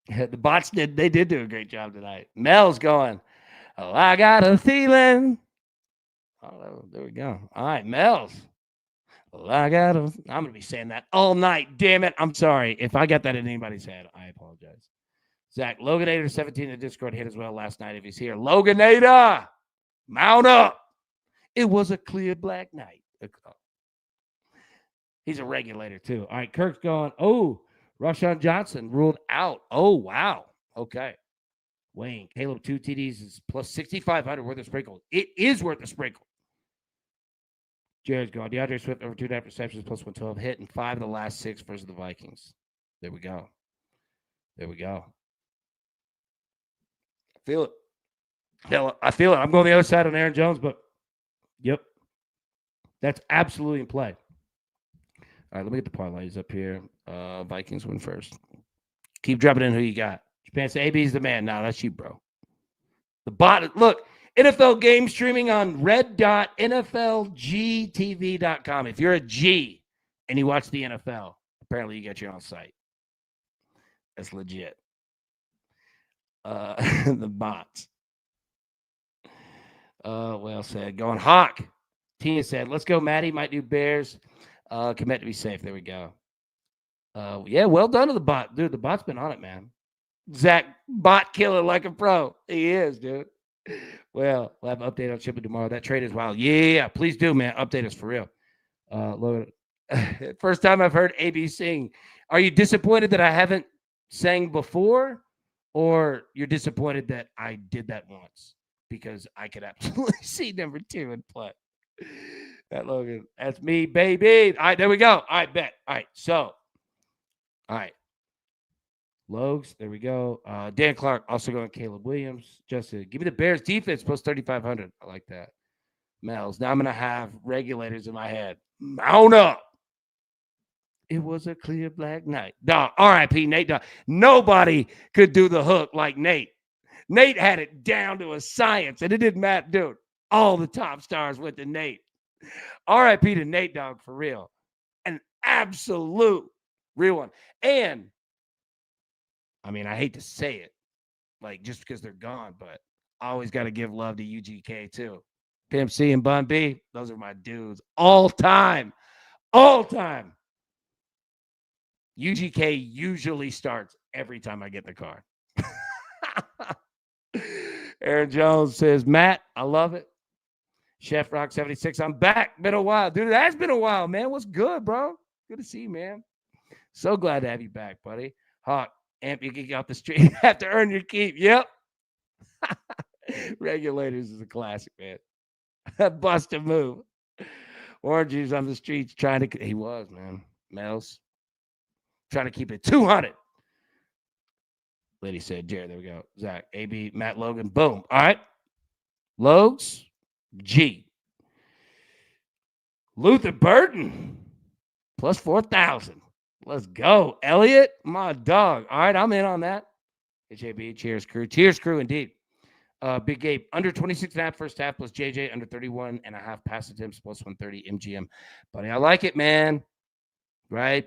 The bots did do a great job tonight. Mel's going, oh, I got a feeling. Oh, there we go. All right, Mel's. Oh, I'm going to be saying that all night. Damn it. I'm sorry. If I got that in anybody's head, I apologize. Zach, Loganator 17 in the Discord hit as well last night if he's here. Loganator, mount up. It was a clear black night. He's a regulator, too. All right, Kirk's going, oh, Rashawn Johnson ruled out. Oh, wow. Okay. Wayne, Caleb, 2 TDs is plus 6,500 worth of sprinkle. It is worth a sprinkle. Jared's gone. DeAndre Swift over 2.5 receptions plus 112 hit and 5 of the last 6 versus the Vikings. There we go. There we go. I feel it. Hell, I feel it. I'm going the other side on Aaron Jones, but yep. That's absolutely in play. All right, let me get the parlays up here. Vikings win first. Keep dropping in who you got. Japan say AB's the man. No, that's you, bro. The bot. Look, NFL game streaming on red.nflgtv.com. If you're a G and you watch the NFL, apparently you get your own site. That's legit. The bots. Well said. Going Hawk. Tina said, let's go, Maddie. Might do Bears. Commit to be safe. There we go. Yeah, well done to the bot. Dude, the bot's been on it, man. Zach, bot killer like a pro. He is, dude. Well, we'll have an update on shipping tomorrow. That trade is wild. Yeah, please do, man. Update us for real. First time I've heard AB sing. Are you disappointed that I haven't sang before? Or you're disappointed that I did that once? Because I could absolutely see number 2 in play. That Logan. That's me, baby. All right, there we go. All right, bet. All right, so. All right. Logs, there we go. Dan Clark, also going Caleb Williams. Justin, give me the Bears defense plus 3,500. I like that. Mel's, now I'm going to have regulators in my head. Mount up. It was a clear black night. Dog, R.I.P. Nate. Dog. Nobody could do the hook like Nate. Nate had it down to a science, and it didn't matter, dude. All the top stars went to Nate. R.I.P. to Nate, dog, for real. An absolute real one. And, I mean, I hate to say it, like, just because they're gone, but I always got to give love to UGK, too. Pimp C and Bun B, those are my dudes. All time. All time. UGK usually starts every time I get in the car. Aaron Jones says, Matt, I love it. Chef Rock 76, I'm back. Been a while. Dude, it has been a while, man. What's good, bro? Good to see you, man. So glad to have you back, buddy. Hawk, Amp, you can get off the street. You have to earn your keep. Yep. Regulators is a classic, man. Bust a move. Oranges on the streets trying to. He was, man. Mel's trying to keep it 200. Lady said, Jared, there we go. Zach, AB, Matt Logan, boom. All right. Logs, G. Luther Burton, plus 4,000. Let's go. Elliot, my dog. All right, I'm in on that. HAB, cheers, crew. Cheers, crew, indeed. Big Gabe, under 26.5 first half, plus JJ, under 31.5 pass attempts, plus 130 MGM. Buddy, I like it, man. Right?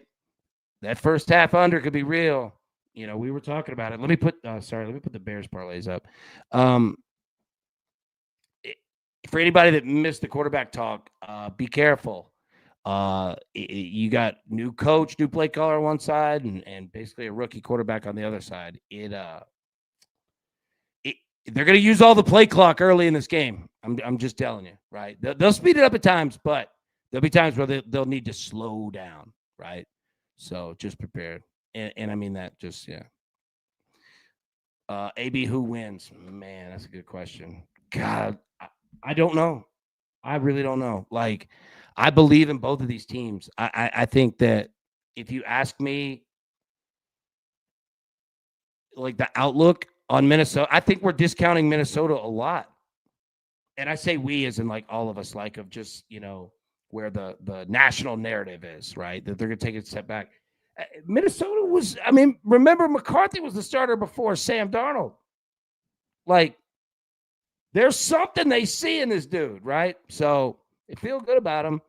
That first half under could be real. You know, we were talking about it. Let me put the Bears parlays up. For anybody that missed the quarterback talk, be careful. You got new coach, new play caller on one side, and basically a rookie quarterback on the other side. They're going to use all the play clock early in this game. I'm just telling you, right? They'll speed it up at times, but there'll be times where they'll need to slow down, right? So just prepare. And I mean that just, yeah. AB, who wins? Man, that's a good question. God, I don't know. I really don't know. Like, I believe in both of these teams. I think that if you ask me, like, the outlook on Minnesota, I think we're discounting Minnesota a lot. And I say we as in, like, all of us, like, of just, you know, where the national narrative is, right? That they're going to take a step back. Minnesota was, I mean, remember McCarthy was the starter before Sam Darnold. Like, there's something they see in this dude, right? So they feel good about him.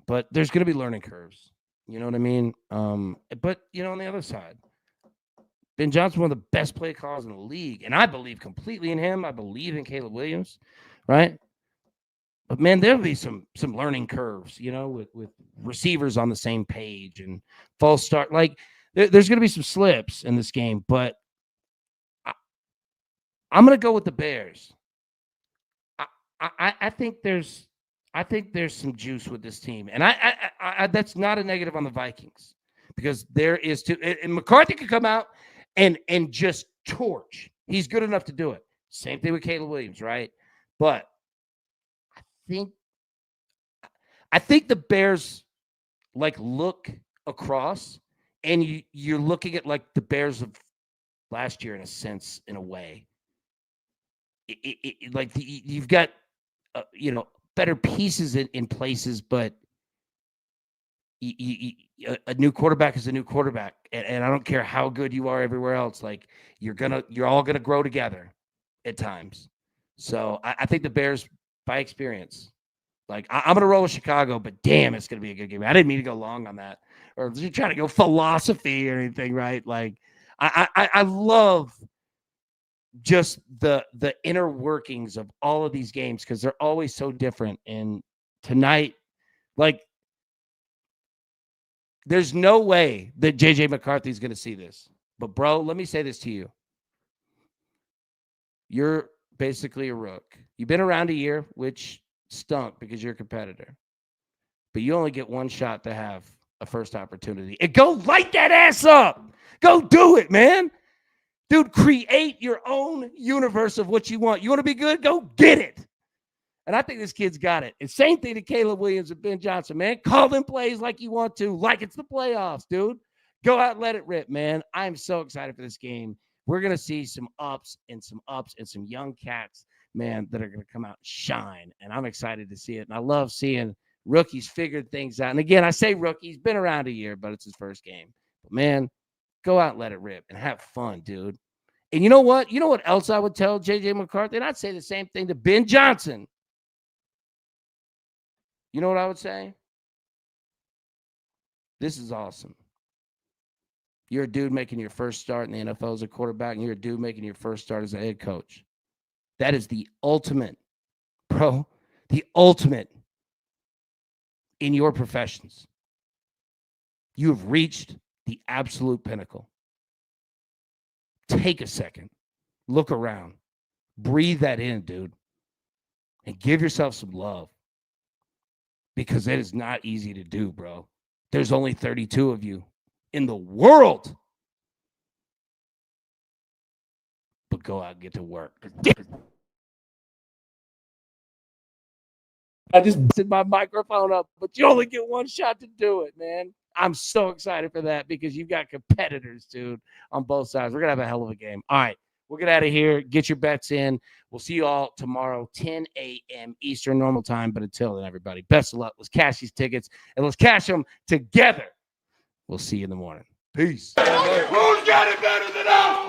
But there's going to be learning curves. You know what I mean? But, you know, on the other side, Ben Johnson, one of the best play callers in the league. And I believe completely in him. I believe in Caleb Williams, right? But, man, there'll be some learning curves, you know, with receivers on the same page and false start. Like, there's going to be some slips in this game, but I'm going to go with the Bears. I think there's some juice with this team. And I that's not a negative on the Vikings because there is too. And McCarthy could come out and just torch. He's good enough to do it. Same thing with Caleb Williams, right? But I think the Bears like look across, and you're looking at like the Bears of last year in a sense, in a way. You've got better pieces in places, but a new quarterback is a new quarterback, and I don't care how good you are everywhere else. Like you're all gonna grow together at times. So I think the Bears, by experience, like I'm gonna roll with Chicago, but damn, it's gonna be a good game. I didn't mean to go long on that, or you're trying to go philosophy or anything, right? Like I love just the inner workings of all of these games because they're always so different. And tonight, like, there's no way that JJ McCarthy's going to see this. But bro, let me say this to you. You're basically a rook. You've been around a year, which stunk because you're a competitor. But you only get one shot to have a first opportunity. And go light that ass up. Go do it, man. Dude, create your own universe of what you want. You want to be good? Go get it. And I think this kid's got it. And same thing to Caleb Williams and Ben Johnson, man. Call them plays like you want to, like it's the playoffs, dude. Go out and let it rip, man. I'm so excited for this game. We're going to see some ups and some young cats, man, that are going to come out and shine. And I'm excited to see it. And I love seeing rookies figure things out. And again, I say rookies, been around a year, but it's his first game. But, man, go out and let it rip and have fun, dude. And you know what? You know what else I would tell JJ McCarthy? And I'd say the same thing to Ben Johnson. You know what I would say? This is awesome. You're a dude making your first start in the NFL as a quarterback, and you're a dude making your first start as a head coach. That is the ultimate, bro, the ultimate in your professions. You have reached the absolute pinnacle. Take a second. Look around. Breathe that in, dude. And give yourself some love. Because it is not easy to do, bro. There's only 32 of you in the world. But go out and get to work. I just busted my microphone up, but you only get one shot to do it, man. I'm so excited for that because you've got competitors, dude, on both sides. We're going to have a hell of a game. All right, we'll get out of here. Get your bets in. We'll see you all tomorrow, 10 a.m. Eastern normal time. But until then, everybody, best of luck. Let's cash these tickets, and let's cash them together. We'll see you in the morning. Peace. Who's got it better than us?